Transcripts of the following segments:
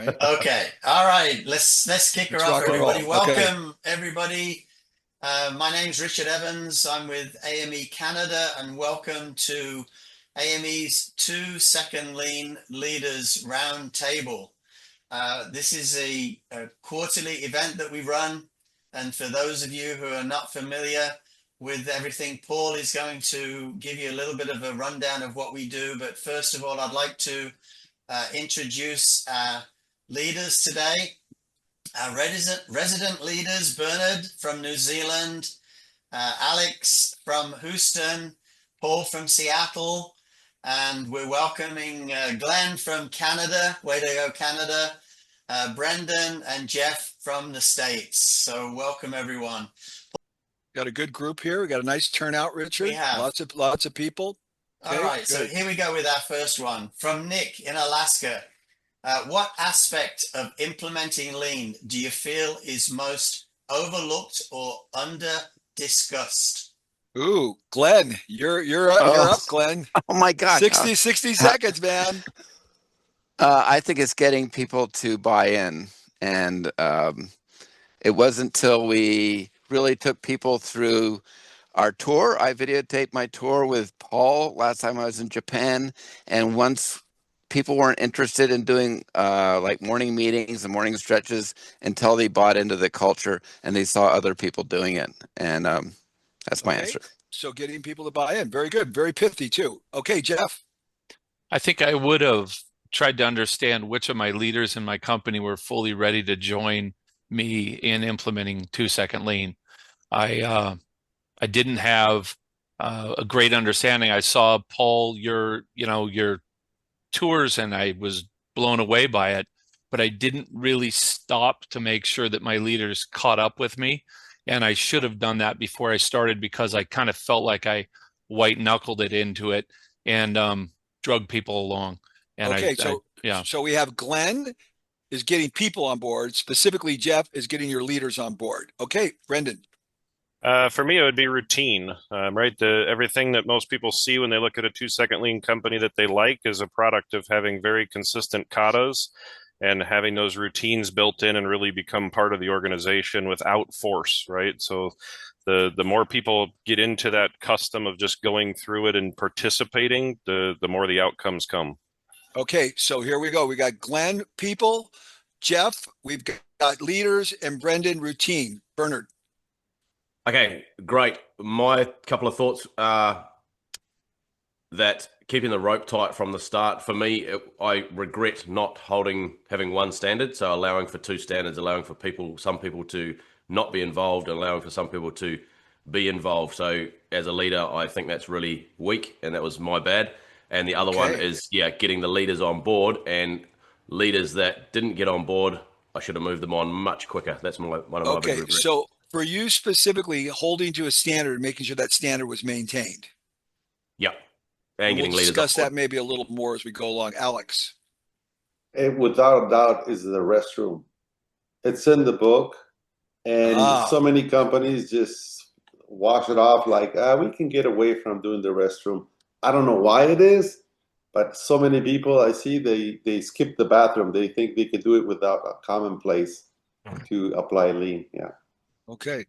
Okay. All right. Let's kick her Let's off, rock and everybody. roll. Okay. Welcome, everybody. My name's Richard Evans. I'm with AME Canada, and welcome to AME's 2 Second Lean Leaders Roundtable. This is a quarterly event that we run, and for those of you who are not familiar with everything, Paul is going to give you a little bit of a rundown of what we do. But first of all, I'd like to introduce our leaders today. Our resident leaders, Bernard from New Zealand, Alex from Houston, Paul from Seattle, and we're welcoming Glenn from Canada. Way to go, Canada. Brendan and Jeff from the States. So welcome, everyone. Got a good group here. We got a nice turnout, We Richard. have. Lots of people. All Okay, right, so good. here we go with our first one from Nick in Alaska. What aspect of implementing lean do you feel is most overlooked or under discussed? Ooh, Glenn, you're Oh, up, Glenn. oh my gosh. 60 seconds, man. I think it's getting people to buy in. And it wasn't until we really took people through our tour. I videotaped my tour with Paul last time I was in Japan. And once people weren't interested in doing like morning meetings and morning stretches until they bought into the culture and they saw other people doing it. And that's my Okay, answer. so getting people to buy in. Very good. Very pithy, too. Okay, Jeff. I think I would have tried to understand which of my leaders in my company were fully ready to join me in implementing 2 Second Lean. I didn't have a great understanding. I saw Paul your tours, and I was blown away by it, but I didn't really stop to make sure that my leaders caught up with me. And I should have done that before I started because I kind of felt like I white knuckled it into it and drug people along. And Okay, yeah. so we have Glenn is getting people on board. Specifically, Jeff is getting your leaders on board. Okay, Brendan. For me, it would be routine, right? Everything that most people see when they look at a 2 Second Lean company that they like is a product of having very consistent katas and having those routines built in and really become part of the organization without force, right? So the more people get into that custom of just going through it and participating, the more the outcomes come. Okay, so here we go. We got Glenn, people, Jeff, we've got leaders, and Brendan, routine. Bernard. Okay, great. My couple of thoughts are that keeping the rope tight from the start, for me, I regret not having one standard, so allowing for two standards, allowing for some people to not be involved, allowing for some people to be involved. So as a leader, I think that's really weak, and that was my bad. And the other one is, getting the leaders on board, and leaders that didn't get on board, I should have moved them on much quicker. That's one of my big regrets. Okay, so for you specifically, holding to a standard, making sure that standard was maintained. Yep. And we'll getting leaders discuss on board. that maybe a little more as we go along. Alex. Without a doubt, is the restroom. It's in the book, and so many companies just wash it off like, we can get away from doing the restroom. I don't know why it is, but so many people I see, they skip the bathroom. They think they can do it without a common place to apply lean. Yeah. Okay,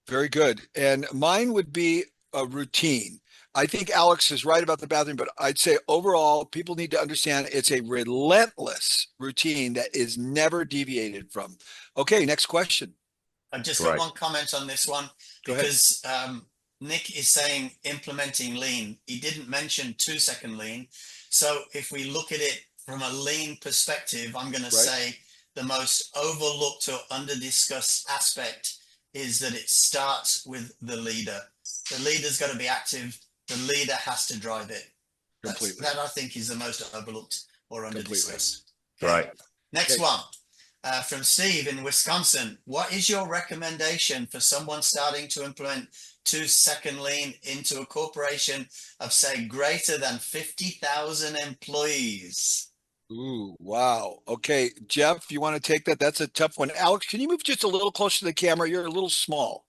very good. And mine would be a routine. I think Alex is right about the bathroom, but I'd say overall, people need to understand it's a relentless routine that is never deviated from. Okay, next question. I've just got one comment on this one because Nick is saying implementing lean. He didn't mention 2 Second Lean. So if we look at it from a lean perspective, I'm going to say the most overlooked or under-discussed aspect is that it starts with the leader. The leader's got to be active. The leader has to drive it. That I think is the most overlooked or under-discussed. Right. Next one. From Steve in Wisconsin. What is your recommendation for someone starting to implement 2 Second Lean into a corporation of, say, greater than 50,000 employees? Ooh, wow. Okay, Jeff, you want to take that? That's a tough one. Alex, can you move just a little closer to the camera? You're a little small.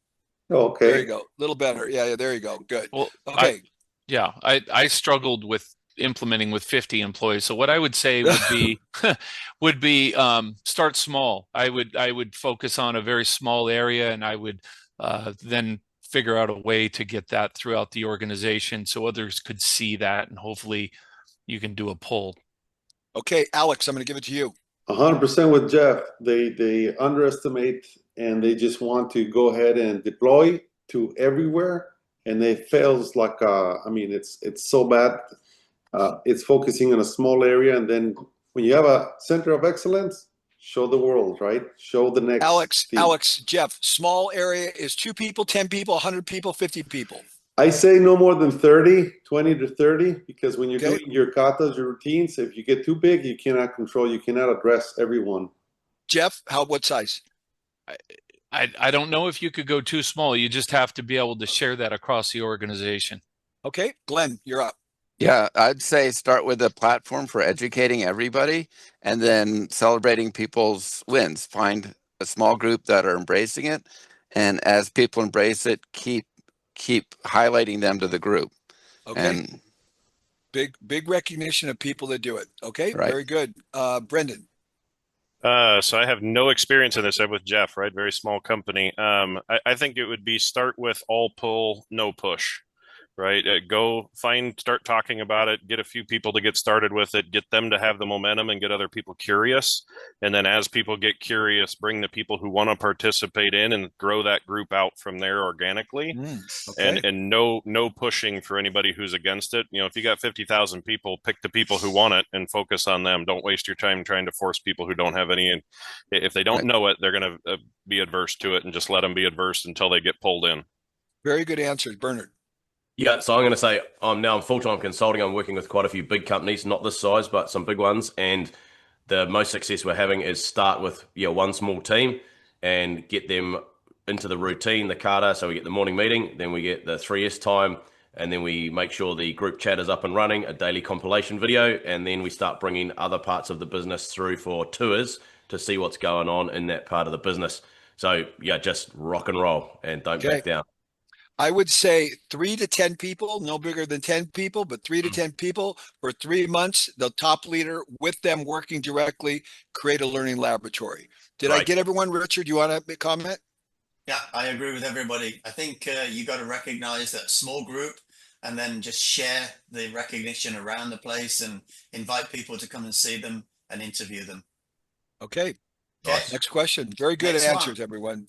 Okay. There you go. A little better. Yeah, there you go. Good. Well, okay. I struggled with implementing with 50 employees. So what I would say would be would be start small. I would focus on a very small area, and I would then figure out a way to get that throughout the organization so others could see that, and hopefully you can do a poll. Okay, Alex, I'm going to give it to you. 100% with Jeff. They underestimate and they just want to go ahead and deploy to everywhere, and it fails like I mean it's so bad. It's focusing on a small area, and then when you have a center of excellence, show the world, right? Show the next team. Alex, Jeff, small area is 2 people, 10 people, 100 people, 50 people. I say no more than 30, 20 to 30, because when you're doing your katas, your routines, if you get too big, you cannot control, you cannot address everyone. Jeff, what size? I don't know if you could go too small. You just have to be able to share that across the organization. Okay, Glenn, you're up. Yeah, I'd say start with a platform for educating everybody and then celebrating people's wins. Find a small group that are embracing it. And as people embrace it, keep highlighting them to the group. Okay. And big recognition of people that do it. Okay, right. Very good. Brendan. So I have no experience in this. I'm with Jeff, right? Very small company. I think it would be start with all pull, no push. Right? Start talking about it, get a few people to get started with it, get them to have the momentum and get other people curious. And then as people get curious, bring the people who want to participate in and grow that group out from there organically. Okay. And no pushing for anybody who's against it. If you got 50,000 people, pick the people who want it and focus on them. Don't waste your time trying to force people who don't have any. And if they don't know it, they're going to be adverse to it, and just let them be adverse until they get pulled in. Very good answers, Bernard. Yeah, so I'm going to say I'm full-time consulting. I'm working with quite a few big companies, not this size, but some big ones. And the most success we're having is start with one small team and get them into the routine, the kata. So we get the morning meeting, then we get the 3S time, and then we make sure the group chat is up and running, a daily compilation video, and then we start bringing other parts of the business through for tours to see what's going on in that part of the business. So yeah, just rock and roll and don't back down. I would say 3 to 10 people, no bigger than 10 people, but 3 to 10 people for 3 months, the top leader with them working directly, create a learning laboratory. Did I get everyone? Richard, you want to comment? Yeah, I agree with everybody. I think you got to recognize that small group and then just share the recognition around the place and invite people to come and see them and interview them. Okay. Next question. Very good answers, everyone.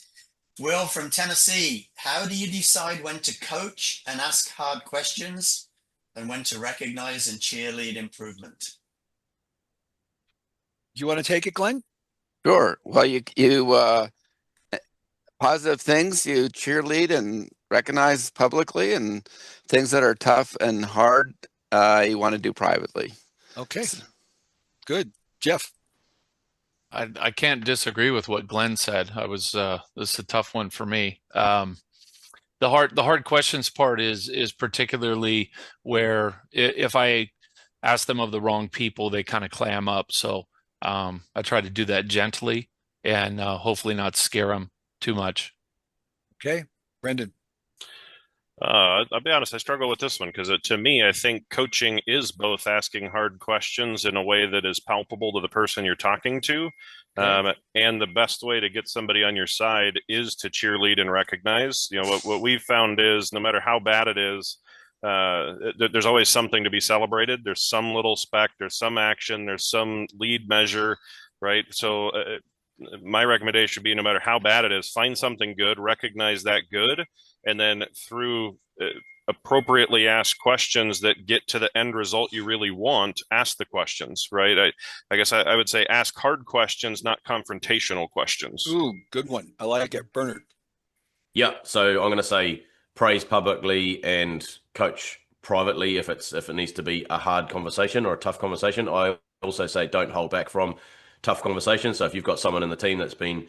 Will from Tennessee, how do you decide when to coach and ask hard questions and when to recognize and cheerlead improvement? Do you want to take it, Glenn? Sure. Well, you positive things you cheerlead and recognize publicly, and things that are tough and hard you want to do privately. Okay. Good. Jeff. I can't disagree with what Glenn said. This is a tough one for me. The hard questions part is particularly where if I ask them of the wrong people, they kind of clam up. So I try to do that gently and hopefully not scare them too much. Okay, Brendan. I'll be honest, I struggle with this one because to me, I think coaching is both asking hard questions in a way that is palpable to the person you're talking to. And the best way to get somebody on your side is to cheerlead and recognize. What we've found is no matter how bad it is, there's always something to be celebrated. There's some little speck, there's some action, there's some lead measure, right? So my recommendation would be no matter how bad it is, find something good, recognize that good, and then through appropriately ask questions that get to the end result you really want, ask the questions, right? I guess I would say ask hard questions, not confrontational questions. Ooh, good one. I like it. Bernard. Yeah, so I'm going to say praise publicly and coach privately if it needs to be a hard conversation or a tough conversation. I also say don't hold back from tough conversations. So if you've got someone in the team that's been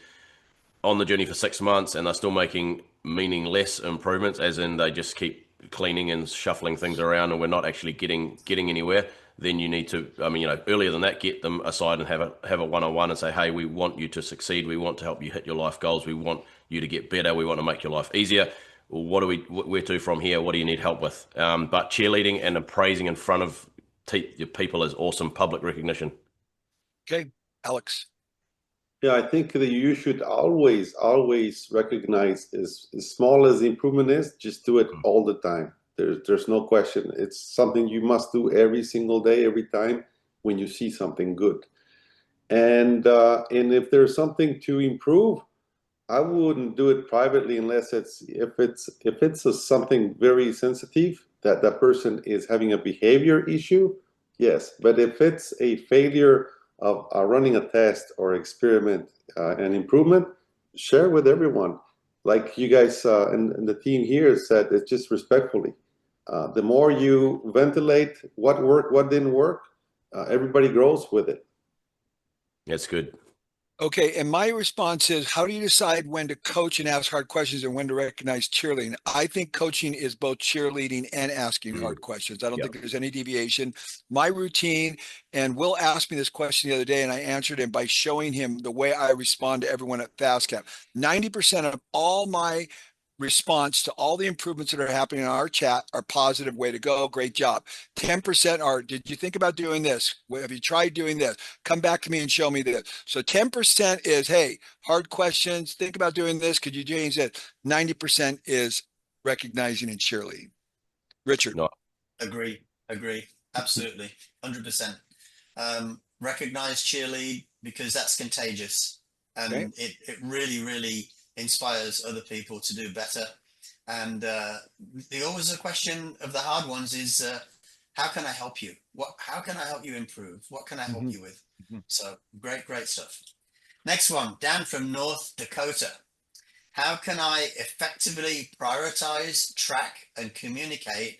on the journey for 6 months and they're still making meaningless improvements, as in they just keep cleaning and shuffling things around and we're not actually getting anywhere, then you need to, earlier than that, get them aside and have a one-on-one and say, hey, we want you to succeed. We want to help you hit your life goals. We want you to get better. We want to make your life easier. Where to from here? What do you need help with? But cheerleading and appraising in front of your people as awesome public recognition. Okay, Alex. Yeah, I think that you should always recognize as small as the improvement is, just do it all the time. There's no question. It's something you must do every single day, every time when you see something good. And if there's something to improve, I wouldn't do it privately unless it's something very sensitive that that person is having a behavior issue. Yes, but if it's a failure of running a test or experiment and improvement, share with everyone. Like you guys and the team here said, it's just respectfully. The more you ventilate what worked, what didn't work, everybody grows with it. That's good. Okay, and my response is, how do you decide when to coach and ask hard questions and when to recognize cheerleading? I think coaching is both cheerleading and asking hard questions. I don't think there's any deviation. My routine, and Will asked me this question the other day, and I answered him by showing him the way I respond to everyone at FastCap. 90% of all my response to all the improvements that are happening in our chat are positive. Way to go, great job. 10% are, did you think about doing this? Have you tried doing this? Come back to me and show me this. So 10% is, hey, hard questions, think about doing this, could you change that? 90% is recognizing and cheerleading. Richard. No. Agree, absolutely, 100%. Recognize, cheerlead, because that's contagious, and it really inspires other people to do better. And always the question of the hard ones is, how can I help you? How can I help you improve? What can I help you with? So great stuff. Next one, Dan from North Dakota. How can I effectively prioritize, track, and communicate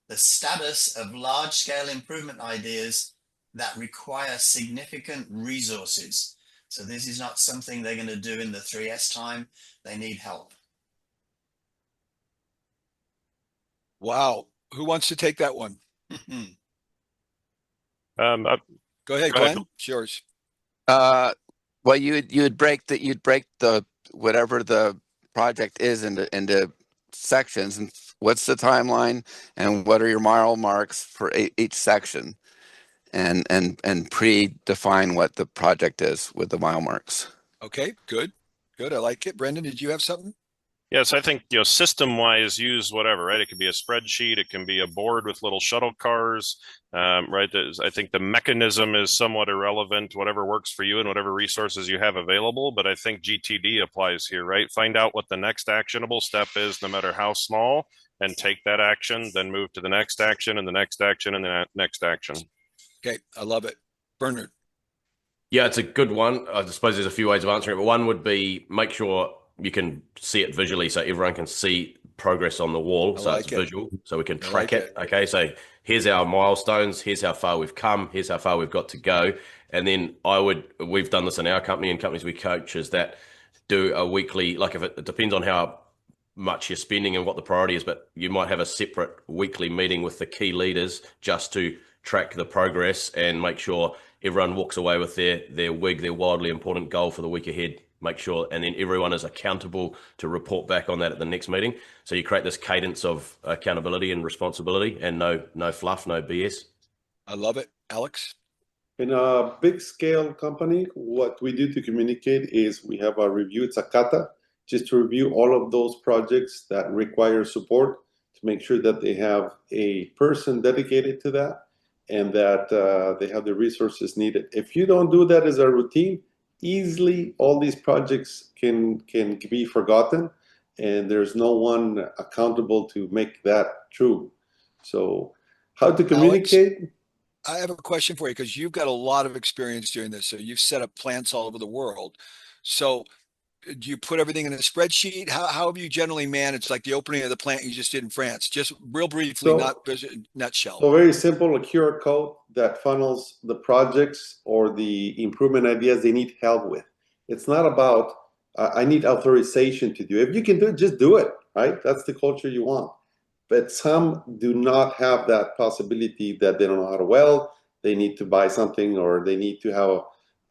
the status of large-scale improvement ideas that require significant resources? So this is not something they're going to do in the 3S time. They need help. Wow. Who wants to take that one? Go ahead, Glenn. It's yours. Well, you'd break the whatever the project is into sections, and what's the timeline, and what are your mile marks for each section, and predefine what the project is with the mile marks. Okay, good. I like it. Brendan, did you have something? Yes, I think, system-wise, use whatever, right? It could be a spreadsheet, it can be a board with little shuttle cars, right? I think the mechanism is somewhat irrelevant, whatever works for you and whatever resources you have available. But I think GTD applies here, right? Find out what the next actionable step is, no matter how small, and take that action, then move to the next action and the next action and the next action. Okay, I love it. Bernard. Yeah, it's a good one. I suppose there's a few ways of answering it, but one would be make sure you can see it visually so everyone can see progress on the wall. So it's visual, so we can track it. Okay, so here's our milestones, here's how far we've come, here's how far we've got to go. And then we've done this in our company and companies we coach, is that do a weekly, like if it depends on how much you're spending and what the priority is, but you might have a separate weekly meeting with the key leaders just to track the progress and make sure everyone walks away with their wildly important goal for the week ahead. Make sure, and then everyone is accountable to report back on that at the next meeting. So you create this cadence of accountability and responsibility, and no fluff, no BS. I love it. Alex? In a big scale company, what we do to communicate is we have a review, it's a kata, just to review all of those projects that require support, to make sure that they have a person dedicated to that and that they have the resources needed. If you don't do that as a routine, easily all these projects can be forgotten, and there's no one accountable to make that true. So how to communicate? Alex, I have a question for you, because you've got a lot of experience doing this. So you've set up plants all over the world. So do you put everything in a spreadsheet? How have you generally managed, like the opening of the plant you just did in France? Just real briefly, not nutshell. So very simple, a QR code that funnels the projects or the improvement ideas they need help with. It's not about, I need authorization to do it. If you can do it, just do it, right? That's the culture you want. But some do not have that possibility, that they don't know how to weld, they need to buy something, or they need to have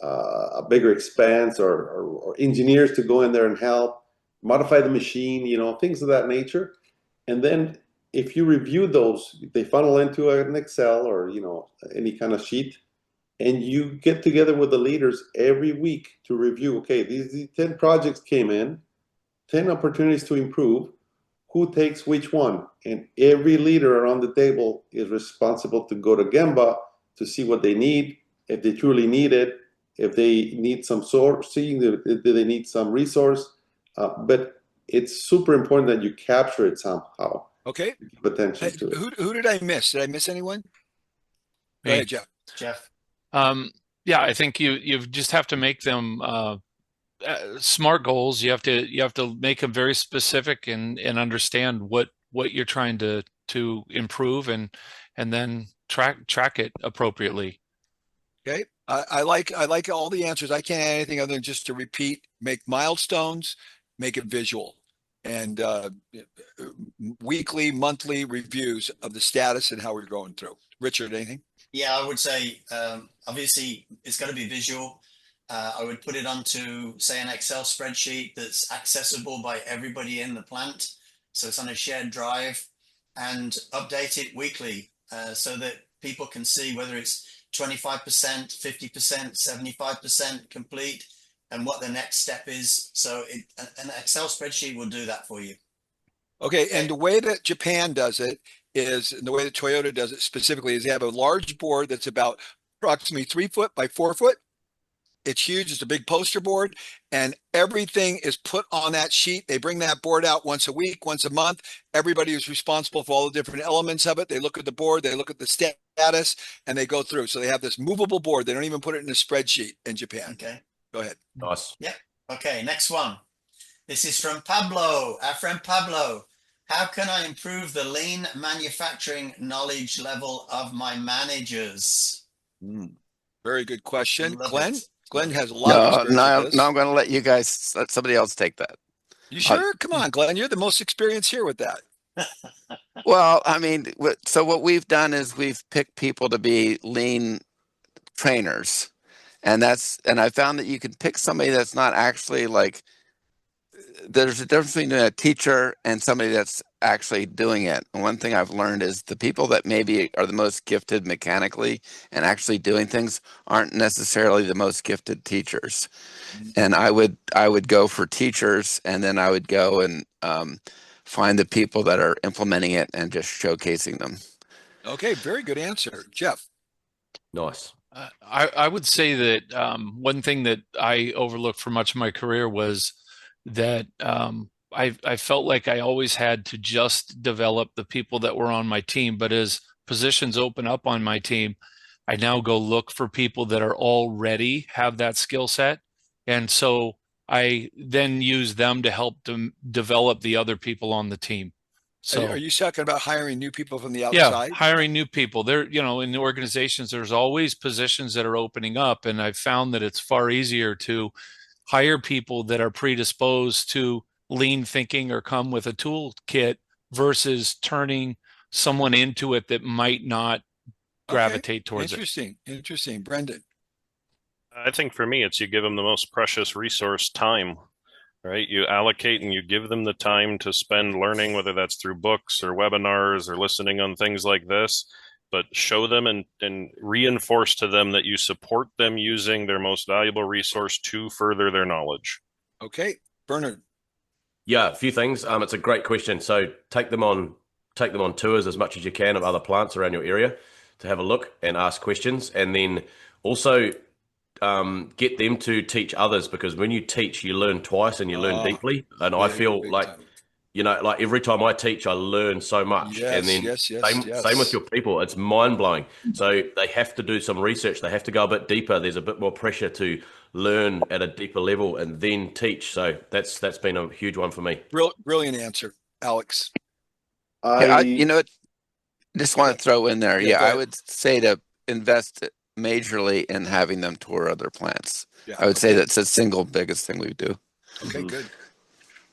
a bigger expense, or engineers to go in there and help modify the machine, things of that nature. And then if you review those, they funnel into an Excel or, you know, any kind of sheet, and you get together with the leaders every week to review, okay, these 10 projects came in, 10 opportunities to improve, who takes which one? And every leader around the table is responsible to go to Gemba to see what they need, if they truly need it, if they need some sourcing, if they need some resource. But it's super important that you capture it somehow. Okay. Give attention to it. Who did I miss? Did I miss anyone? Go ahead, Jeff. Jeff. Yeah, I think you just have to make them smart goals. You have to make them very specific and understand what you're trying to improve and then track it appropriately. Okay. I like all the answers. I can't add anything other than just to repeat, make milestones, make it visual, and weekly, monthly reviews of the status and how we're going through. Richard, anything? Yeah, I would say obviously it's got to be visual. I would put it onto, say, an Excel spreadsheet that's accessible by everybody in the plant. So it's on a shared drive, and update it weekly so that people can see whether it's 25%, 50%, 75% complete, and what the next step is. So an Excel spreadsheet will do that for you. Okay, and the way that Japan does it is, and the way that Toyota does it specifically, is they have a large board that's about approximately 3 foot by 4 foot. It's huge. It's a big poster board, and everything is put on that sheet. They bring that board out once a week, once a month. Everybody is responsible for all the different elements of it. They look at the board, they look at the status, and they go through. So they have this movable board. They don't even put it in a spreadsheet in Japan. Okay. Go ahead. Nice. Yeah. Okay, next one. This is from Pablo, our friend Pablo. How can I improve the lean manufacturing knowledge level of my managers? Very good question. Love Glenn? it. Glenn has a lot of experience with this. No, I'm going to let you guys, let somebody else take that. You sure? Come on, Glenn. You're the most experienced here with that. Well, I mean, so what we've done is we've picked people to be lean trainers. And I found that you can pick somebody that's not actually like, there's a difference between a teacher and somebody that's actually doing it. And one thing I've learned is the people that maybe are the most gifted mechanically and actually doing things aren't necessarily the most gifted teachers. And I would go for teachers, and then I would go and find the people that are implementing it and just showcasing them. Okay, very good answer. Jeff. Nice. I would say that one thing that I overlooked for much of my career was that I felt like I always had to just develop the people that were on my team. But as positions open up on my team, I now go look for people that are already have that skill set. And so I then use them to help them develop the other people on the team. So are you talking about hiring new people from the outside? Yeah, hiring new people. There, in the organizations, there's always positions that are opening up. And I've found that it's far easier to hire people that are predisposed to lean thinking or come with a toolkit versus turning someone into it that might not gravitate towards it. Interesting. Brendan. I think for me, it's you give them the most precious resource, time, right? You allocate and you give them the time to spend learning, whether that's through books or webinars or listening on things like this, but show them and reinforce to them that you support them using their most valuable resource to further their knowledge. Okay, Bernard. Yeah, a few things. It's a great question. So take them on tours as much as you can of other plants around your area to have a look and ask questions, and then also get them to teach others, because when you teach, you learn twice and you learn deeply. And I feel like like every time I teach, I learn so much. Yes, and then yes. Same with your people. It's mind blowing. So they have to do some research. They have to go a bit deeper. There's a bit more pressure to learn at a deeper level and then teach. So that's been a huge one for me. Brilliant answer, Alex. Just want to throw in there. Yeah, I would say to invest majorly in having them tour other plants. Yeah, I would say that's the single biggest thing we do. Okay, good.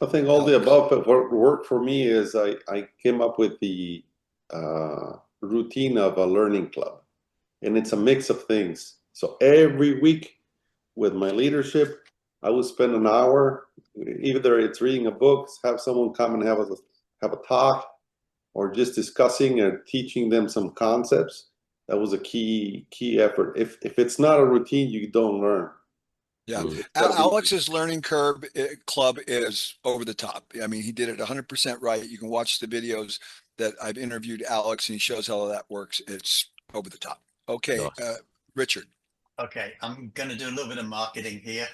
I think all the above, but what worked for me is I came up with the routine of a learning club, and it's a mix of things. So every week with my leadership, I would spend an hour, either it's reading a book, have someone come and have a talk, or just discussing or teaching them some concepts. That was a key effort. If it's not a routine, you don't learn. Yeah. It's Alex's learning curve club is over the top. I mean, he did it 100% right. You can watch the videos that I've interviewed Alex, and he shows how that works. It's over the top. Okay, Nice. Richard. Okay, I'm going to do a little bit of marketing here.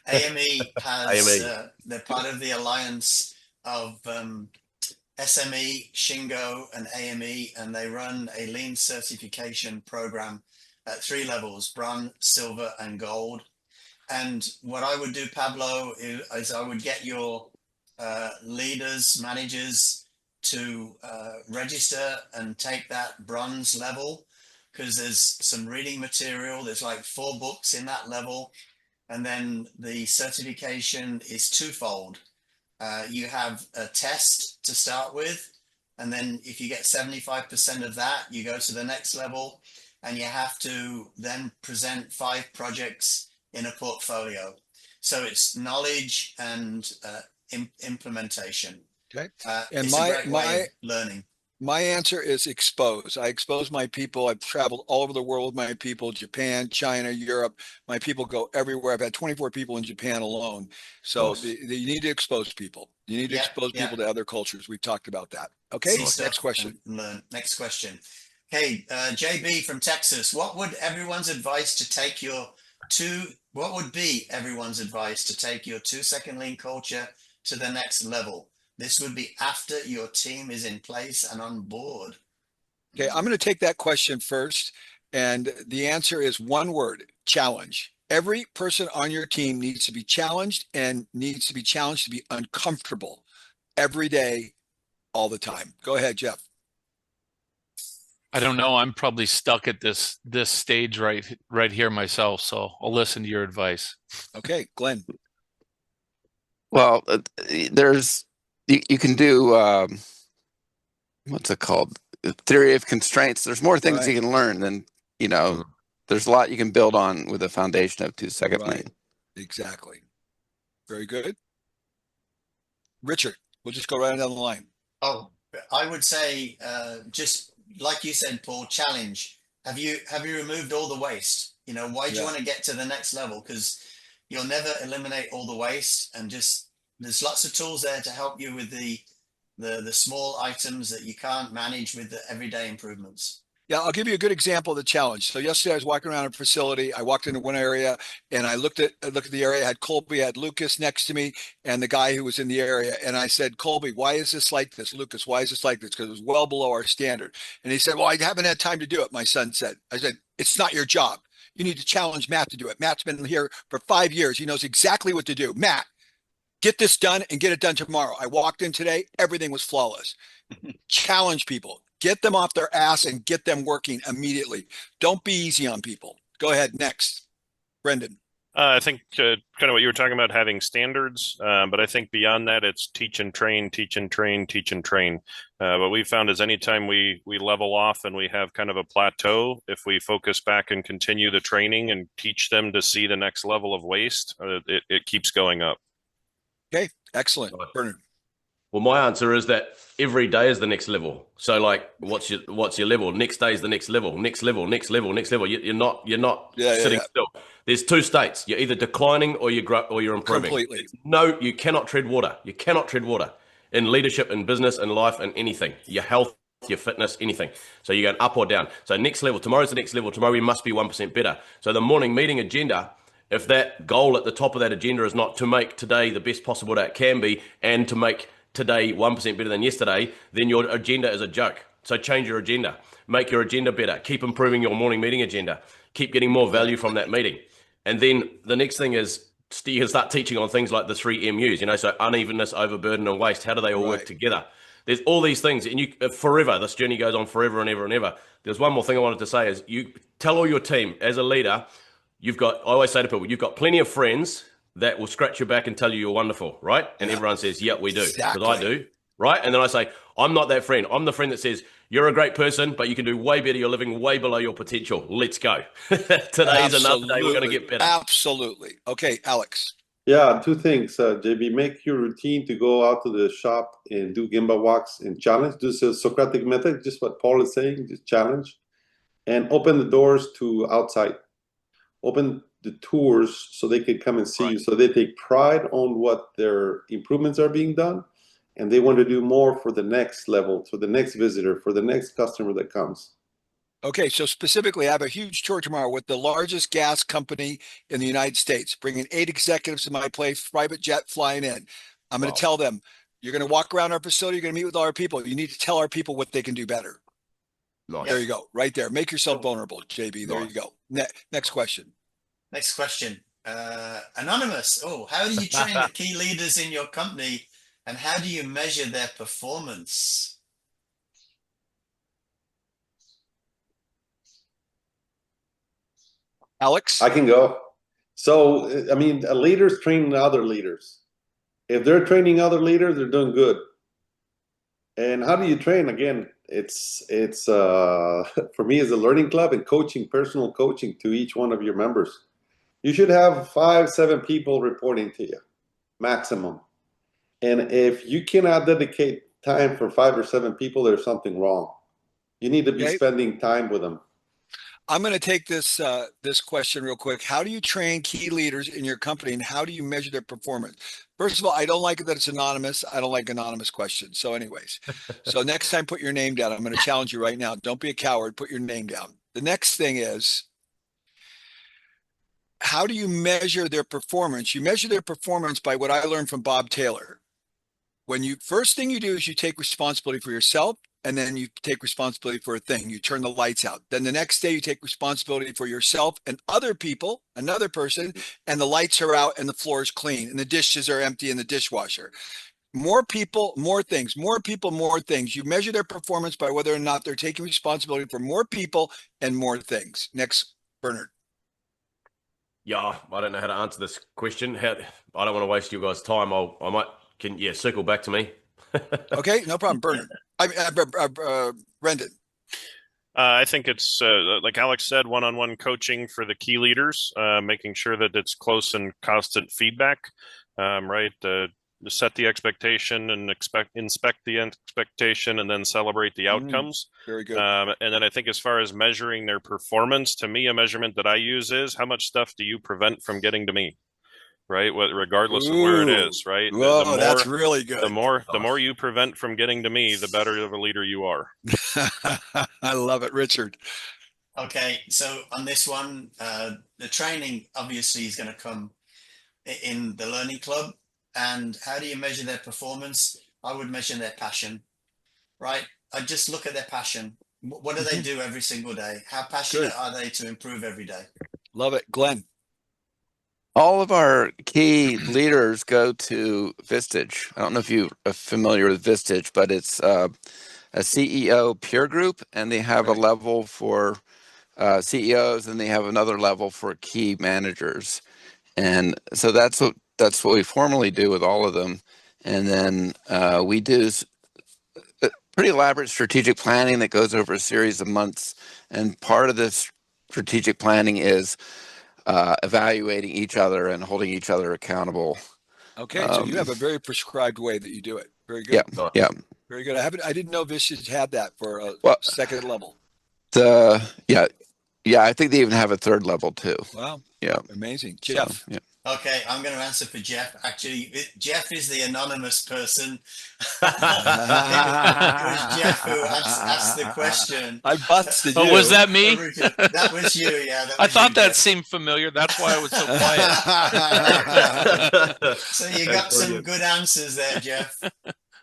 AME has, AME. they're part of the alliance of SME, Shingo, and AME, and they run a lean certification program at 3 levels: bronze, silver, and gold. And what I would do, Pablo, is I would get your leaders, managers to register and take that bronze level, because there's some reading material. There's like 4 books in that level. And then the certification is twofold. You have a test to start with, and then if you get 75% of that, you go to the next level, and you have to then present 5 projects in a portfolio. So it's knowledge and implementation. Okay. And it's a great way of learning. My answer is expose. I expose my people. I've traveled all over the world with my people: Japan, China, Europe. My people go everywhere. I've had 24 people in Japan alone. So Nice. you need to expose people. You need to expose people to other cultures. We've talked about that. Okay, next question. Learn. Next question. Hey, JB from Texas, what would be everyone's advice to take your 2-second lean culture to the next level? This would be after your team is in place and on board. Okay, I'm going to take that question first. And the answer is one word: challenge. Every person on your team needs to be challenged, and needs to be challenged to be uncomfortable every day, all the time. Go ahead, Jeff. I don't know. I'm probably stuck at this stage right here myself, so I'll listen to your advice. Okay, Glenn. Well, you can do what's it called? Theory of constraints. There's more things you can learn than, there's a lot you can build on with the foundation of 2-second lean. Exactly. Very good. Richard, we'll just go right down the line. Oh, I would say, just like you said, Paul, challenge. Have you removed all the waste? Why do you want to get to the next level? Because you'll never eliminate all the waste, and there's lots of tools there to help you with the small items that you can't manage with the everyday improvements. Yeah, I'll give you a good example of the challenge. So yesterday I was walking around a facility. I walked into one area and I looked at the area. I had Colby, I had Lucas next to me, and the guy who was in the area. And I said, Colby, why is this like this? Lucas, why is this like this? Because it was well below our standard. And he said, well, I haven't had time to do it, my son said. I said, it's not your job. You need to challenge Matt to do it. Matt's been here for 5 years. He knows exactly what to do. Matt, get this done and get it done tomorrow. I walked in today, everything was flawless. Challenge people. Get them off their ass and get them working immediately. Don't be easy on people. Go ahead. Next. Brendan. I think kind of what you were talking about, having standards, but I think beyond that, it's teach and train, teach and train, teach and train. What we found is anytime we level off and we have kind of a plateau, if we focus back and continue the training and teach them to see the next level of waste, it keeps going up. Okay, excellent. Bernard. Well, my answer is that every day is the next level. So, like, what's your level? Next day is the next level. Next level. Next level. Next level. You're not sitting still. There's 2 states. You're either declining or you're improving. Completely. No, you cannot tread water. You cannot tread water in leadership, in business, in life, in anything. Your health, your fitness, anything. So you're going up or down. So next level. Tomorrow's the next level. Tomorrow we must be 1% better. So the morning meeting agenda, if that goal at the top of that agenda is not to make today the best possible that it can be, and to make today 1% better than yesterday, then your agenda is a joke. So change your agenda. Make your agenda better. Keep improving your morning meeting agenda. Keep getting more value from that meeting. And then the next thing is you can start teaching on things like the 3 MUs, so unevenness, overburden, and waste. How do they all work together? There's all these things, and forever, this journey goes on forever and ever and ever. There's one more thing I wanted to say is you tell all your team, as a leader, I always say to people, you've got plenty of friends that will scratch your back and tell you you're wonderful, right? And everyone says, yeah, we do, because I do, right? And then I say, I'm not that friend. I'm the friend that says, you're a great person, but you can do way better. You're living way below your potential. Let's go. Today's another day we're going to get better. Absolutely. Okay, Alex. Yeah, two things, JB. Make your routine to go out to the shop and do Gemba walks and challenge. Do the Socratic method, just what Paul is saying, just challenge. And open the doors to outside. Open the tours so they can come and see you. So they take pride on what their improvements are being done. And they want to do more for the next level, for the next visitor, for the next customer that comes. Okay, so specifically, I have a huge tour tomorrow with the largest gas company in the United States, bringing 8 executives to my place, private jet flying in. I'm going to tell them, you're going to walk around our facility, you're going to meet with all our people. You need to tell our people what they can do better. Nice. There you go, right there. Make yourself vulnerable, JB. There you go. Next question. Next question. Anonymous. Oh, how do you train the key leaders in your company, and how do you measure their performance? Alex? I can go. So, I mean, leaders train other leaders. If they're training other leaders, they're doing good. And how do you train? Again, it's for me as a learning club and coaching, personal coaching to each one of your members. You should have 5, 7 people reporting to you, maximum. And if you cannot dedicate time for 5 or 7 people, there's something wrong. You need to be spending time with them. I'm going to take this this question real quick. How do you train key leaders in your company, and how do you measure their performance? First of all, I don't like it that it's anonymous. I don't like anonymous questions. So anyways, so next time, put your name down. I'm going to challenge you right now. Don't be a coward. Put your name down. The next thing is, how do you measure their performance? You measure their performance by what I learned from Bob Taylor. When you first thing you do is you take responsibility for yourself, and then you take responsibility for a thing. You turn the lights out. Then the next day you take responsibility for yourself and other people, another person, and the lights are out and the floor is clean and the dishes are empty in the dishwasher. More people, more things, more people, more things. You measure their performance by whether or not they're taking responsibility for more people and more things. Next, Bernard. Yeah, I don't know how to answer this question. I don't want to waste you guys' time. I might circle back to me. Okay, no problem, Bernard. Brendan. I think it's like Alex said, one-on-one coaching for the key leaders, making sure that it's close and constant feedback, right? Set the expectation and inspect the expectation, and then celebrate the outcomes. Very good. And then I think as far as measuring their performance, to me, a measurement that I use is how much stuff do you prevent from getting to me? Right, regardless of where it is, right? Whoa, the more, that's really good. The more you prevent from getting to me, the better of a leader you are. I love it, Richard. Okay, so on this one, the training obviously is going to come in the learning club. And how do you measure their performance? I would measure their passion, right? I just look at their passion. What do they do every single day? How passionate are they to improve every day? Love it. Glenn. All of our key leaders go to Vistage. I don't know if you are familiar with Vistage, but it's a CEO peer group, and they have a level for CEOs, and they have another level for key managers. And so that's what we formally do with all of them. And then we do pretty elaborate strategic planning that goes over a series of months. And part of this strategic planning is evaluating each other and holding each other accountable. Okay, so you have a very prescribed way that you do it. Very good. Yeah. Very good. I didn't know Vistage had that for a second level. Yeah, I think they even have a third level too. Wow. Yeah. Amazing. Jeff. Yeah. Okay, I'm going to answer for Jeff. Actually, Jeff is the anonymous person. It was Jeff who asked the question. I busted you. Oh, was that me? That was you, yeah. I thought that seemed familiar. That's why I was so quiet. So you got some good answers there, Jeff.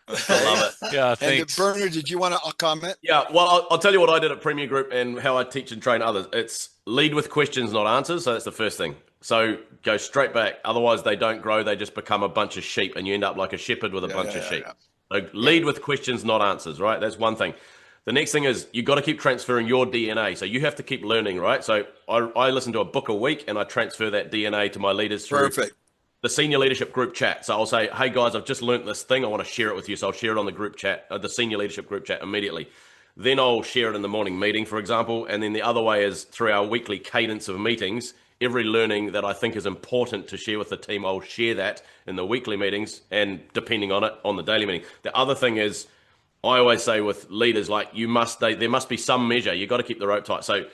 I love it. Yeah, thanks. And Bernard, did you want to comment? Yeah, well, I'll tell you what I did at Premier Group and how I teach and train others. It's lead with questions, not answers. So that's the first thing. So go straight back. Otherwise, they don't grow. They just become a bunch of sheep, and you end up like a shepherd with a bunch of sheep. So lead with questions, not answers, right? That's one thing. The next thing is you got to keep transferring your DNA. So you have to keep learning, right? So I listen to a book a week, and I transfer that DNA to my leaders through the senior leadership group chat. So I'll say, hey guys, I've just learned this thing. I want to share it with you. So I'll share it on the group chat, the senior leadership group chat immediately. Then I'll share it in the morning meeting, for example. And then the other way is through our weekly cadence of meetings. every learning that I think is important to share with the team, I'll share that in the weekly meetings and depending on it, on the daily meeting. The other thing is, I always say with leaders, like there must be some measure. You've got to keep the rope tight. So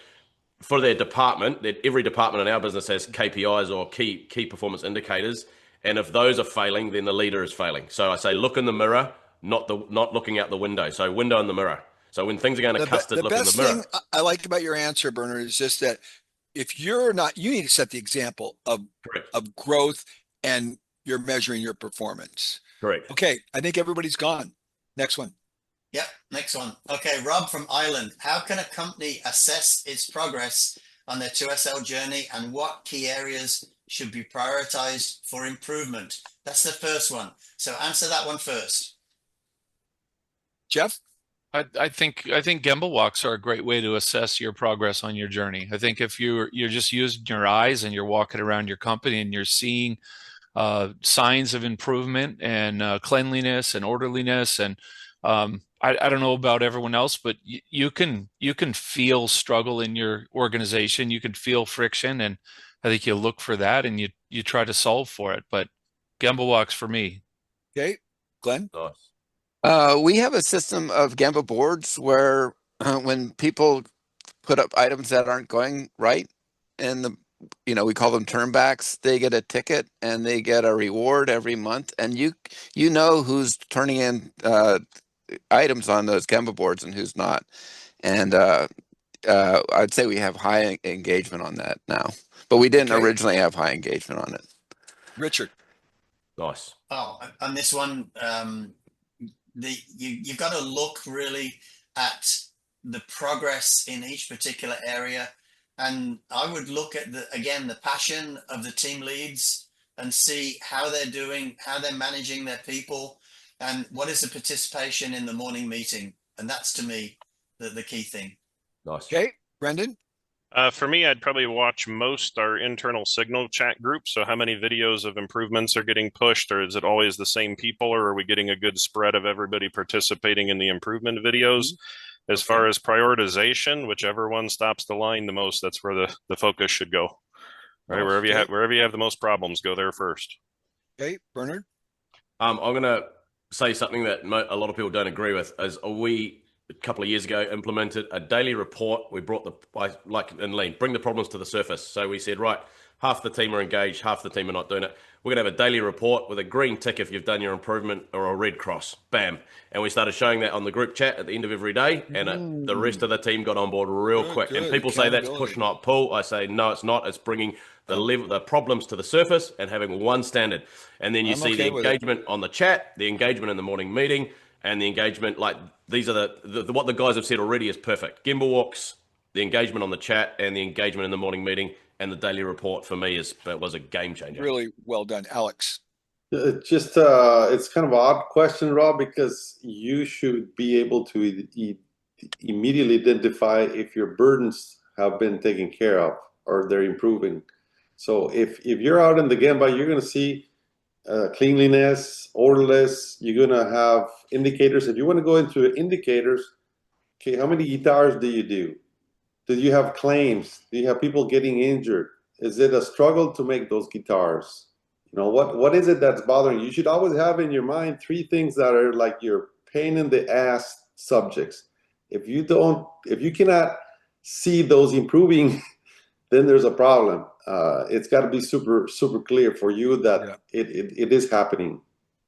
for their department, that every department in our business has KPIs or key performance indicators. And if those are failing, then the leader is failing. So I say, look in the mirror, not looking out the window. So window in the mirror. So when things are going to custard, look in the mirror. The best thing I like about your answer, Bernard, is just that if you're not, you need to set the example of growth, and you're measuring your performance. Correct. Okay, I think everybody's gone. Next one. Yep, next one. Okay, Rob from Ireland. How can a company assess its progress on their 2SL journey, and what key areas should be prioritized for improvement? That's the first one. So answer that one first. Jeff? I think Gemba walks are a great way to assess your progress on your journey. I think if you're just using your eyes and you're walking around your company and you're seeing signs of improvement and cleanliness and orderliness, and I don't know about everyone else, but you can feel struggle in your organization. You can feel friction, and I think you look for that and you try to solve for it. But Gemba walks for me. Okay, Glenn? Nice. We have a system of Gemba boards where when people put up items that aren't going right, and we call them turnbacks, they get a ticket and they get a reward every month, and you know who's turning in items on those Gemba boards and who's not. And I'd say we have high engagement on that now, but we didn't originally have high engagement on it. Richard? Nice. Oh, on this one, you've got to look really at the progress in each particular area, and I would look at the passion of the team leads and see how they're doing, how they're managing their people, and what is the participation in the morning meeting. And that's, to me, the key thing. Nice. Okay, Brendan? For me, I'd probably watch most our internal Signal chat group. So how many videos of improvements are getting pushed, or is it always the same people, or are we getting a good spread of everybody participating in the improvement videos? Mm-hmm. As far as prioritization, whichever one stops the line the most, that's where the focus should go. Right, wherever you have the most problems, go there first. Okay, Bernard? I'm going to say something that a lot of people don't agree with. Is we a couple of years ago implemented a daily report. We brought like in Lean, bring the problems to the surface. So we said, right, half the team are engaged, half the team are not doing it. We're going to have a daily report with a green tick if you've done your improvement, or a red cross. Bam. And we started showing that on the group chat at the end of every day, and the rest of the team got on board real quick. And people say that's push, not pull. I say, no, it's not. It's bringing the problems to the surface and having one standard. And then you see the engagement on the chat, the engagement in the morning meeting, and the engagement, like these are what the guys have said already is perfect. Gemba walks, the engagement on the chat, and the engagement in the morning meeting, and the daily report for me was a game changer. Really well done, Alex. Just it's kind of an odd question, Rob, because you should be able to immediately identify if your burdens have been taken care of or they're improving. So if you're out in the Gemba, you're going to see cleanliness, orderliness. You're going to have indicators. If you want to go into indicators, okay, how many guitars do you do? Do you have claims? Do you have people getting injured? Is it a struggle to make those guitars? What is it that's bothering you? You should always have in your mind 3 things that are like your pain in the ass subjects. If you cannot see those improving, then there's a problem. It's got to be super, super clear for you that it is happening.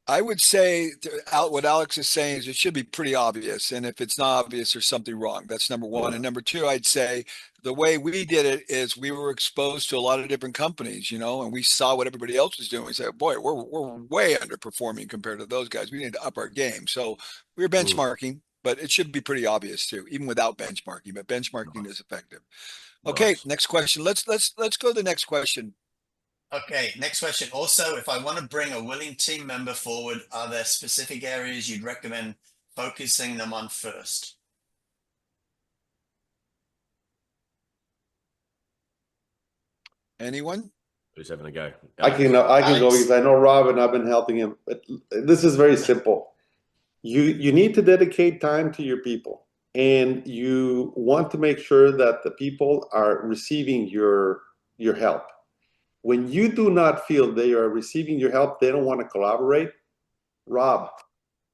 I would say what Alex is saying is it should be pretty obvious. And if it's not obvious, there's something wrong. That's number one. Yeah. And number two, I'd say the way we did it is we were exposed to a lot of different companies, and we said what everybody else was doing. We said, boy, we're way underperforming compared to those guys. We need to up our game. So we were benchmarking, but it should be pretty obvious too, even without benchmarking. But benchmarking is effective. Okay, next question. Let's go to the next question. Okay, next question. Also, if I want to bring a willing team member forward, are there specific areas you'd recommend focusing them on first? Anyone? Who's having a go? I can go because I know Rob and I've been helping him. But this is very simple. You need to dedicate time to your people, and you want to make sure that the people are receiving your your help. When you do not feel they are receiving your help, they don't want to collaborate, Rob,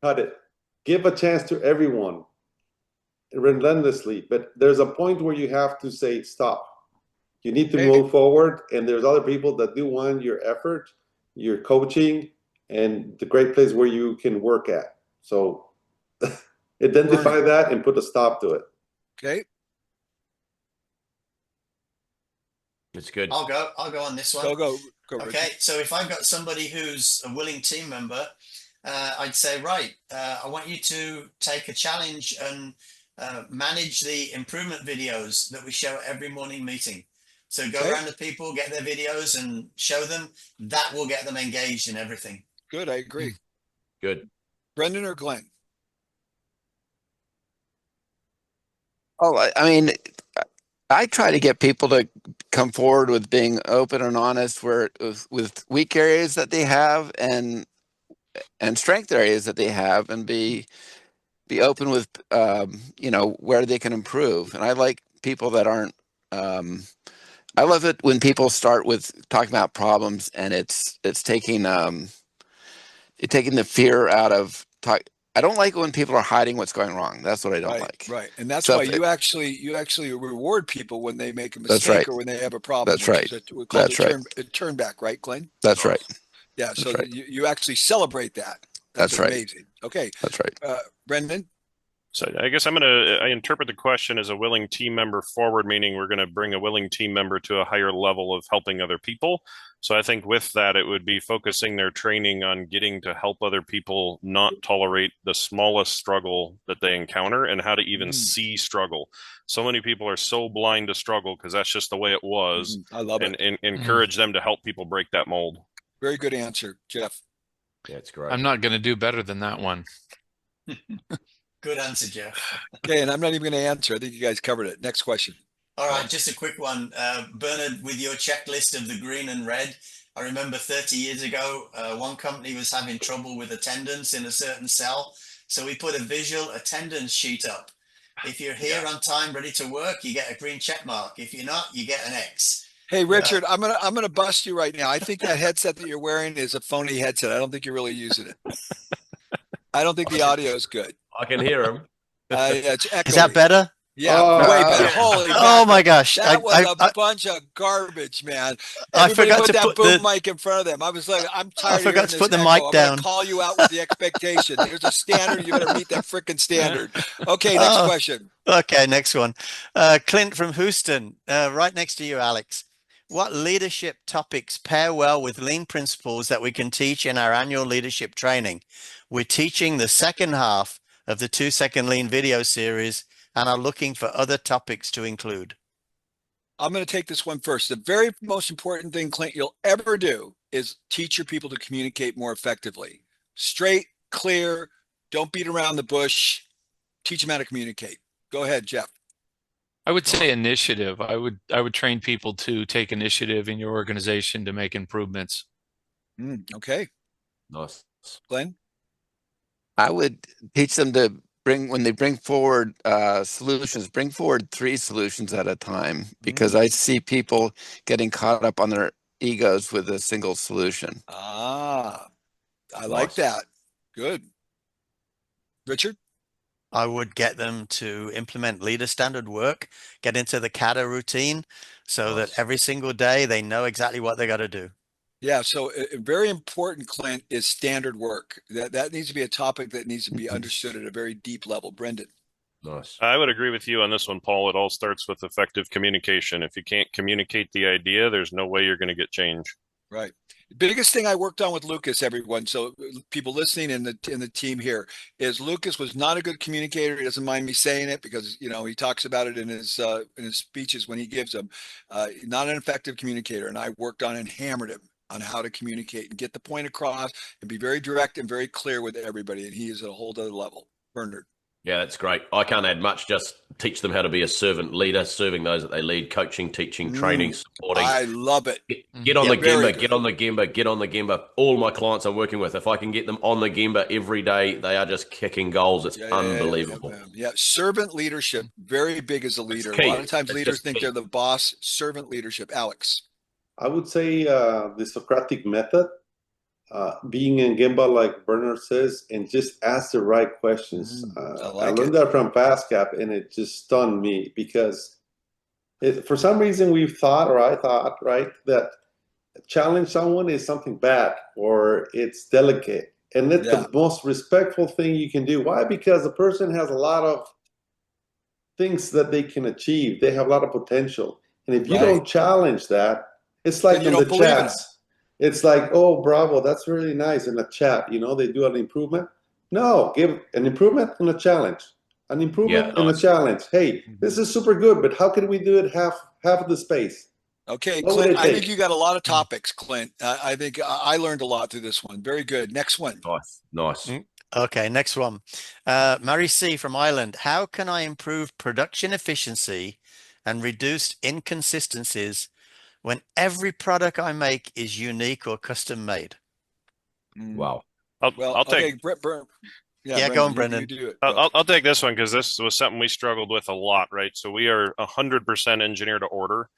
cut it. Give a chance to everyone relentlessly, but there's a point where you have to say stop. You need to move forward, and there's other people that do want your effort, your coaching, and the great place where you can work at. So identify that and put a stop to it. Okay. It's good. I'll go on this one. Go, okay, Richard. so if I've got somebody who's a willing team member, I'd say, right, I want you to take a challenge and manage the improvement videos that we show at every morning meeting. So go around to people, get their videos and show them. That will get them engaged in everything. Good, I agree. Good. Brendan or Glenn? Oh, I mean, I try to get people to come forward with being open and honest with weak areas that they have and strength areas that they have, and be open with where they can improve. And I like people that aren't I love it when people start with talking about problems, and it's taking the fear out of talk. I don't like it when people are hiding what's going wrong. That's what I don't like. Right. And that's why you actually reward people when they make a mistake or when they have a problem. That's right. We call it a turn back, right, Glenn? That's right. Yeah. So you actually celebrate that. That's amazing. Okay. That's right. Brendan? So I guess I interpret the question as a willing team member forward, meaning we're going to bring a willing team member to a higher level of helping other people. So I think with that, it would be focusing their training on getting to help other people not tolerate the smallest struggle that they encounter, and how to even see struggle. So many people are so blind to struggle because that's just the way it was. I love it. And encourage them to help people break that mold. Very good answer, Jeff. Yeah, it's great. I'm not going to do better than that one. Good answer, Jeff. Okay, and I'm not even going to answer. I think you guys covered it. Next question. All right, just a quick one. Bernard, with your checklist of the green and red, I remember 30 years ago, one company was having trouble with attendance in a certain cell. So we put a visual attendance sheet up. If you're here on time, ready to work, you get a green check mark. If you're not, you get an X. Hey, Richard, I'm gonna bust you right now. I think that headset that you're wearing is a phony headset. I don't think you're really using it. I don't think the audio is good. I can hear him. It's echoey. Is that better? Yeah, way better. Holy oh my gosh. That was a bunch of garbage, man. I forgot put to that put boom mic in front of them. I was like, I'm tired I forgot of to hearing put this the echo. mic down. I'm gonna call you out with the expectation. There's a standard. You better meet that freaking standard. Okay, next question. Okay, next one. Clint from Houston, right next to you, Alex. What leadership topics pair well with lean principles that we can teach in our annual leadership training? We're teaching the second half of the 2-second lean video series and are looking for other topics to include. I'm going to take this one first. The very most important thing, Clint, you'll ever do is teach your people to communicate more effectively. Straight, clear, don't beat around the bush. Teach them how to communicate. Go ahead, Jeff. I would say initiative. I would train people to take initiative in your organization to make improvements. Okay. Nice. Glenn? I would teach them to when they bring forward solutions, bring forward 3 solutions at a time, because I see people getting caught up on their egos with a single solution. I like that. Good. Richard? I would get them to implement leader standard work, get into the CATA routine so that every single day they know exactly what they got to do. Yeah, so very important, Clint, is standard work. That needs to be a topic that needs to be understood at a very deep level. Brendan? Nice. I would agree with you on this one, Paul. It all starts with effective communication. If you can't communicate the idea, there's no way you're going to get change. Right. The biggest thing I worked on with Lucas, everyone, so people listening in the team here, is Lucas was not a good communicator. He doesn't mind me saying it because, he talks about it in his speeches when he gives them. Not an effective communicator, and I worked on and hammered him on how to communicate and get the point across and be very direct and very clear with everybody. And he is at a whole other level. Bernard? Yeah, that's great. I can't add much. Just teach them how to be a servant leader, serving those that they lead, coaching, teaching, training, supporting. I love it. Get on the Gemba, get on the Gemba, get on the Gemba. All my clients I'm working with, if I can get them on the Gemba every day, they are just kicking goals. It's unbelievable. Yeah, servant leadership, very big as a leader. A lot of times leaders think they're the boss. Servant leadership. Alex? I would say the Socratic method, being in Gemba, like Bernard says, and just ask the right questions. I learned that from FastCap, and it just stunned me because for some reason we've thought, or I thought, right, that challenge someone is something bad or it's delicate. And it's the most respectful thing you can do. Why? Because the person has a lot of things that they can achieve. They have a lot of potential. And if you don't challenge that, it's like in the chats. It's like, oh, bravo, that's really nice in a chat. You know, they do an improvement. No, give an improvement and a challenge. An improvement and a challenge. Hey, this is super good, but how can we do it half of the space? Okay, Clint, I think you got a lot of topics, Clint. I think I learned a lot through this one. Very good. Next one. Nice. Okay, next one. Mary C. from Ireland. How can I improve production efficiency and reduce inconsistencies when every product I make is unique or custom made? Wow. I'll take. Yeah, go on, Brendan. You do it. I'll take this one because this was something we struggled with a lot, right? So we are 100% engineer to order.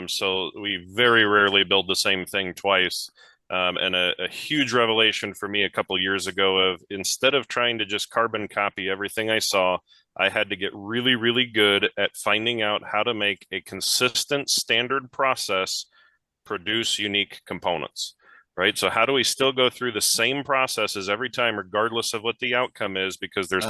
So we very rarely build the same thing twice. And a huge revelation for me a couple of years ago of instead of trying to just carbon copy everything I saw, I had to get really, really good at finding out how to make a consistent standard process produce unique components. Right. So how do we still go through the same processes every time, regardless of what the outcome is? Because there's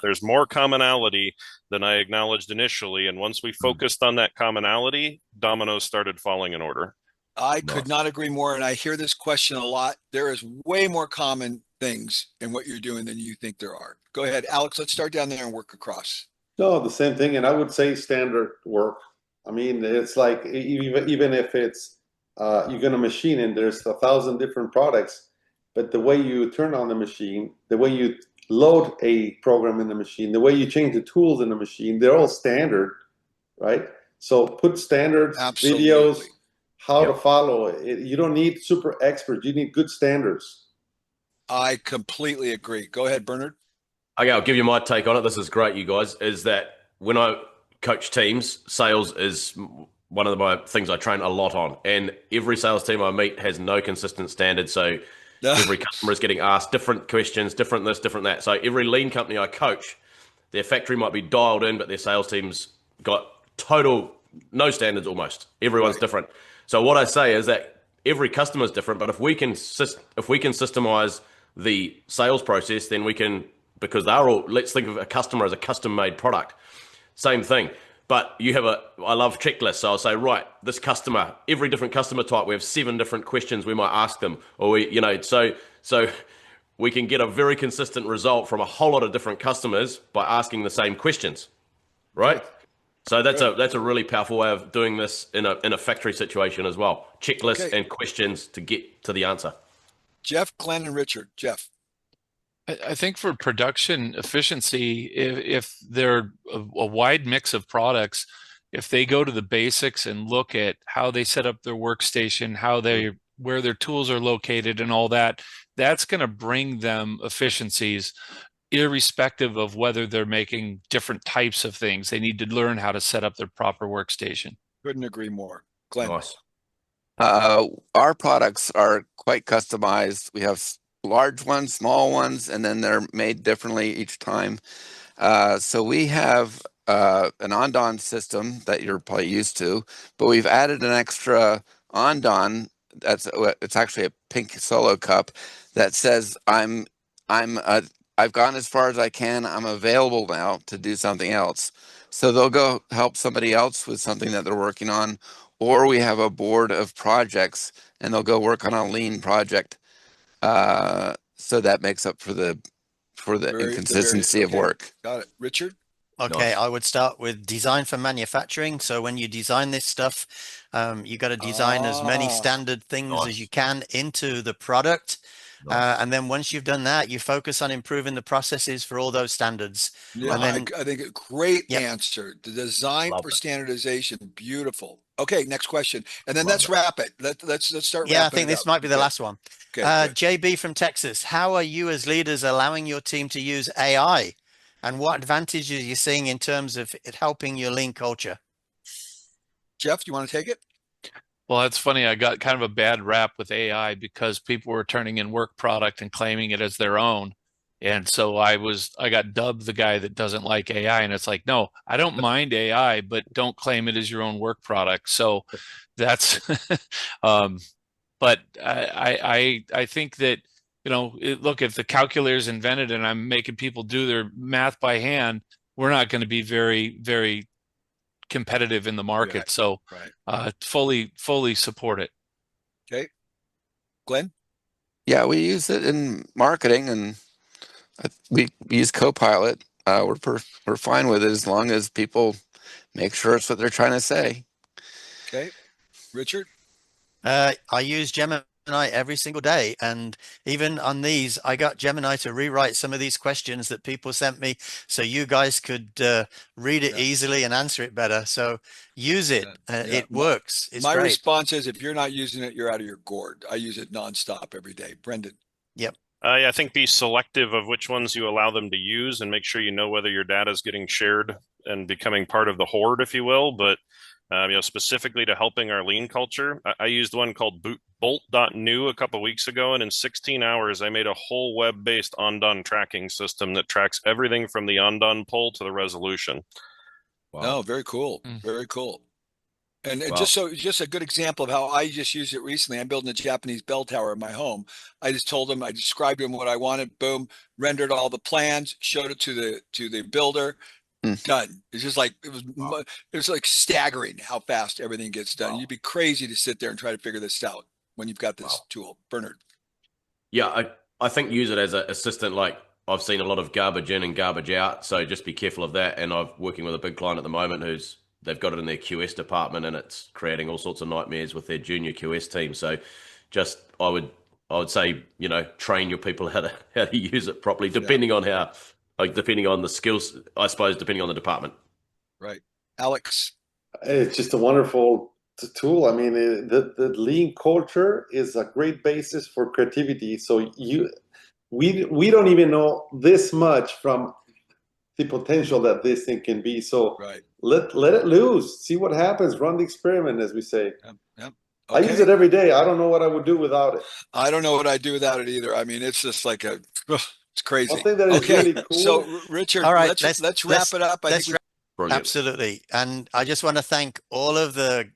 there's more commonality than I acknowledged initially. And once we focused on that commonality, dominoes started falling in order. I could not agree more. And I hear this question a lot. There is way more common things in what you're doing than you think there are. Go ahead, Alex. Let's start down there and work across. No, the same thing. And I would say standard work. I mean, it's like even if it's you're going to machine and there's 1,000 different products, but the way you turn on the machine, the way you load a program in the machine, the way you change the tools in the machine, they're all standard, right? So put standards, videos, how to follow it. You don't need super experts. You need good standards. I completely agree. Go ahead, Bernard. Okay, I'll give you my take on it. This is great, you guys. Is that when I coach teams, sales is one of my things I train a lot on. And every sales team I meet has no consistent standard. So every customer is getting asked different questions, different this, different that. So every lean company I coach, their factory might be dialed in, but their sales team's got no standards almost. Everyone's different. So what I say is that every customer is different, but if we can systemize the sales process, then we can, because let's think of a customer as a custom-made product. Same thing. But I love checklists. So I'll say, right, this customer, every different customer type, we have 7 different questions we might ask them. Or so we can get a very consistent result from a whole lot of different customers by asking the same questions. Right? So that's a really powerful way of doing this in a factory situation as well. Checklists and questions to get to the answer. Jeff, Glenn, and Richard. Jeff. I think for production efficiency, if they're a wide mix of products, if they go to the basics and look at how they set up their workstation, where their tools are located and all that, that's going to bring them efficiencies irrespective of whether they're making different types of things. They need to learn how to set up their proper workstation. Couldn't agree more. Glenn. Nice. Our products are quite customized. We have large ones, small ones, and then they're made differently each time. So we have an Ondon system that you're probably used to, but we've added an extra Ondon. It's actually a pink solo cup that says I've gone as far as I can. I'm available now to do something else. So they'll go help somebody else with something that they're working on, or we have a board of projects and they'll go work on a lean project. So that makes up for the inconsistency of work. Got it. Richard? Okay, nice. I would start with design for manufacturing. So when you design this stuff, you got to design as many standard things as you can into the product. And then once you've done that, you focus on improving the processes for all those standards. Yeah, and then, I think a great answer. The design for standardization. Beautiful. Okay, next question. And then let's wrap it. Let's start. Yeah, I think this might be the last one. Okay, JB from Texas. How are you as leaders allowing your team to use AI? And what advantages are you seeing in terms of it helping your lean culture? Jeff, do you want to take it? Well, that's funny. I got kind of a bad rap with AI because people were turning in work product and claiming it as their own. And so I got dubbed the guy that doesn't like AI. And it's like, no, I don't mind AI, but don't claim it as your own work product. So that's, um, but I think that, look, if the calculator's invented and I'm making people do their math by hand, we're not going to be very, very competitive in the market. Right. So Right. fully support it. Okay. Glenn? Yeah, we use it in marketing, and we use Copilot. We're fine with it as long as people make sure it's what they're trying to say. Okay. Richard? I use Gemini every single day, and even on these, I got Gemini to rewrite some of these questions that people sent me, so you guys could read it easily and answer it better. So use it; it works. It's my great. response is, if you're not using it, you're out of your gourd. I use it nonstop every day. Brendan? Yep. I think be selective of which ones you allow them to use, and make sure you know whether your data is getting shared and becoming part of the horde, if you will. But specifically to helping our lean culture, I used one called Bolt.new a couple weeks ago, and in 16 hours, I made a whole web-based on-done tracking system that tracks everything from the on-done pull to the resolution. Wow. No, very cool. Very cool. And Wow. just a good example of how I just used it recently. I'm building a Japanese bell tower in my home. I just told him, I described him what I wanted, boom, rendered all the plans, showed it to the builder, done. It's just like it was like staggering how fast everything gets done. You'd be crazy to sit there and try to figure this out when you've got this tool. Bernard? Yeah, I think use it as an assistant. Like, I've seen a lot of garbage in and garbage out, so just be careful of that. And I'm working with a big client at the moment they've got it in their QS department, and it's creating all sorts of nightmares with their junior QS team. So just I would say, train your people how to use it properly, depending on depending on the skills, I suppose, depending on the department. Right. Alex? It's just a wonderful tool. I mean, the lean culture is a great basis for creativity. So we don't even know this much from the potential that this thing can be. So let it loose, see what happens, run the experiment, as we say. Okay. I use it every day. I don't know what I would do without it. I don't know what I'd do without it either. I mean, it's just like it's crazy. One thing that is really cool. So Richard, all right, let's wrap it up. Absolutely. And I just want to thank all of the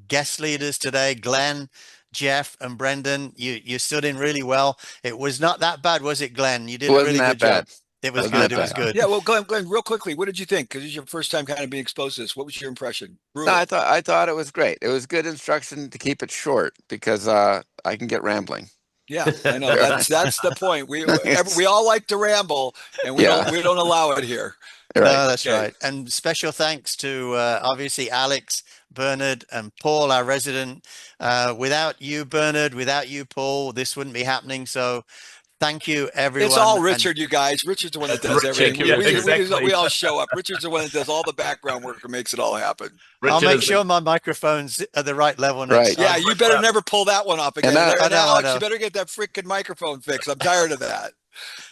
guest leaders today, Glenn, Jeff, and Brendan. You stood in really well. It was not that bad, was it, Glenn? You did a really good job. It was good. It was good. Yeah. Well, Glenn, real quickly, what did you think? Because it's your first time kind of being exposed to this. What was your impression? No, I thought it was great. It was good instruction to keep it short because I can get rambling. Yeah, I know. That's the point. We all like to ramble, and we don't allow it here. Right. No, that's right. And special thanks to obviously Alex, Bernard, and Paul, our resident. Without you, Bernard, without you, Paul, this wouldn't be happening. So thank you, everyone. It's all Richard, you guys. Richard's the one that does everything. We all show up. Richard's the one that does all the background work and makes it all happen. I'll make sure my microphone's at the right level next time. Yeah, you better never pull that one off again. And Alex, you better get that freaking microphone fixed. I'm tired of that.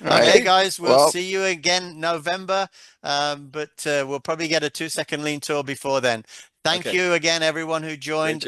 Okay, guys, we'll see you again November, but we'll probably get a 2-second lean tour before then. Thank you again, everyone who joined.